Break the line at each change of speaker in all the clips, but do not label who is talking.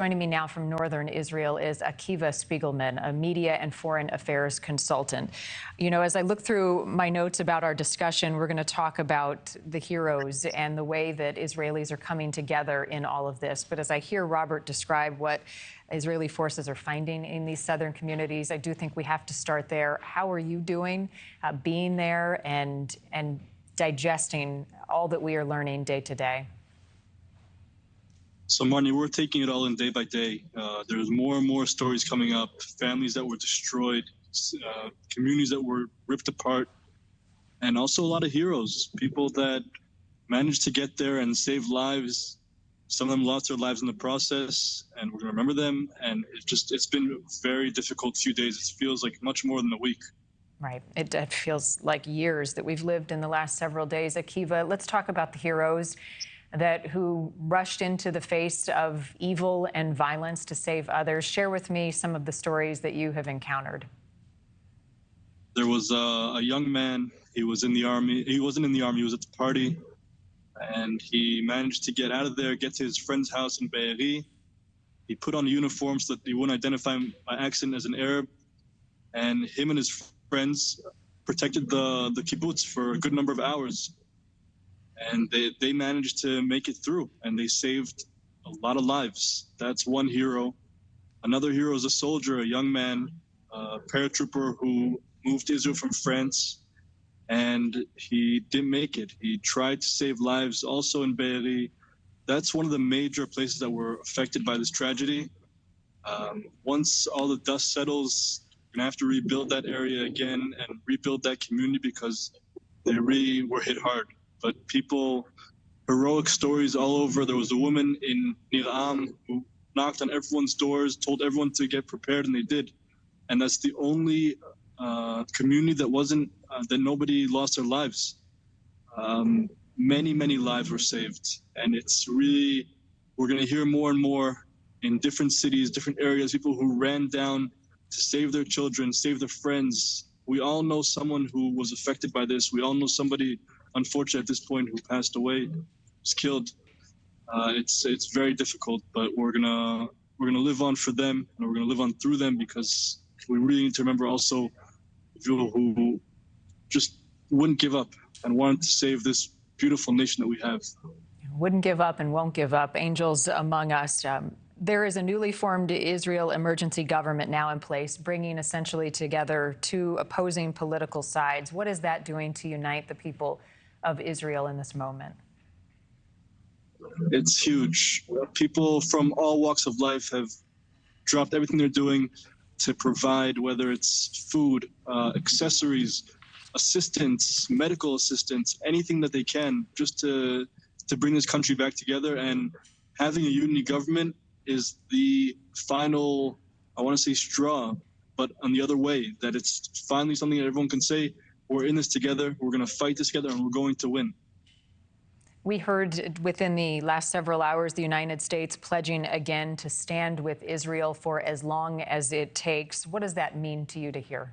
Joining me now from northern Israel is Akiva Spiegelman, a media and foreign affairs consultant. You know, as I look through my notes about our discussion, we're going to talk about the heroes and the way that Israelis are coming together in all of this. But as I hear Robert describe what Israeli forces are finding in these southern communities, I do think we have to start there. How are you doing being there and digesting all that we are learning day to day?
So, Marni, we're taking it all in day by day. There's more and more stories coming up, families that were destroyed, communities that were ripped apart, and also a lot of heroes, people that managed to get there and save lives. Some of them lost their lives in the process, and we're going to remember them. And it's been a very difficult few days. It feels like much more than a week.
Right. It feels like years that we've lived in the last several days. Akiva, let's talk about the heroes who rushed into the face of evil and violence to save others. Share with me some of the stories that you have encountered.
There was a young man. He was in the army. He wasn't in the army. He was at the party. And he managed to get out of there, get to his friend's house in Be'eri. He put on a uniform so that he wouldn't identify him by accident as an Arab. And him and his friends protected the kibbutz for a good number of hours. And they managed to make it through, and they saved a lot of lives. That's one hero. Another hero is a soldier, a young man, a paratrooper who moved to Israel from France, and he didn't make it. He tried to save lives also in Be'eri. That's one of the major places that were affected by this tragedy. Once all the dust settles, we're going to have to rebuild that area again and rebuild that community because they really were hit hard. But people, heroic stories all over. There was a woman in Niram who knocked on everyone's doors, told everyone to get prepared, and they did. And that's the only community that nobody lost their lives. Many, many lives were saved. And it's really, we're going to hear more and more in different cities, different areas, people who ran down to save their children, save their friends. We all know someone who was affected by this. We all know somebody, unfortunately, at this point, who passed away, was killed. It's very difficult, but we're gonna live on for them, and we're gonna live on through them because we really need to remember also people who just wouldn't give up and wanted to save this beautiful nation that we have.
Wouldn't give up and won't give up. Angels among us. There is a newly formed Israel emergency government now in place, bringing essentially together two opposing political sides. What is that doing to unite the people of Israel in this moment?
It's huge. People from all walks of life have dropped everything they're doing to provide, whether it's food, accessories, assistance, medical assistance, anything that they can, just to bring this country back together. And having a unity government is the final, I want to say straw, but on the other way, that it's finally something that everyone can say, we're in this together, we're going to fight this together, and we're going to win.
We heard within the last several hours the United States pledging again to stand with Israel for as long as it takes. What does that mean to you to hear?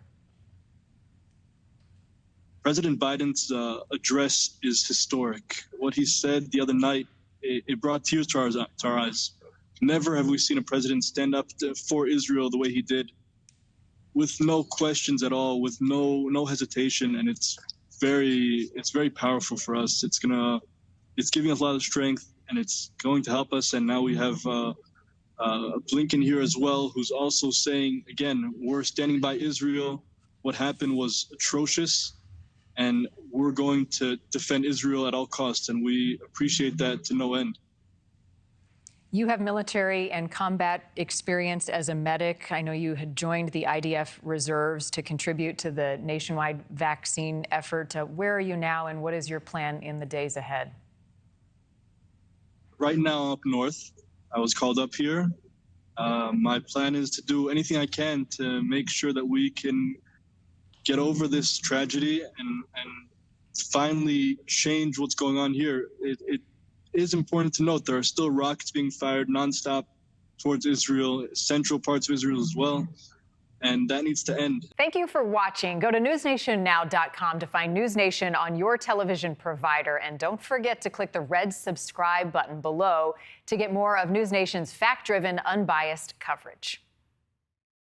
President Biden's address is historic. What he said the other night, it brought tears to our eyes. Never have we seen a president stand up for Israel the way he did, with no questions at all, with no hesitation, and it's very powerful for us. It's giving us a lot of strength, and it's going to help us. And now we have Blinken here as well, who's also saying, again, we're standing by Israel. What happened was atrocious, and we're going to defend Israel at all costs, and we appreciate that to no end.
You have military and combat experience as a medic. I know you had joined the IDF reserves to contribute to the nationwide vaccine effort. Where are you now, and what is your plan in the days ahead?
Right now, up north. I was called up here. My plan is to do anything I can to make sure that we can get over this tragedy and finally change what's going on here. It is important to note there are still rockets being fired nonstop towards Israel, central parts of Israel as well. and that needs to end.
Thank you for watching. Go to newsnationnow.com to find News Nation on your television provider. And don't forget to click the red subscribe button below to get more of News Nation's fact-driven, unbiased coverage.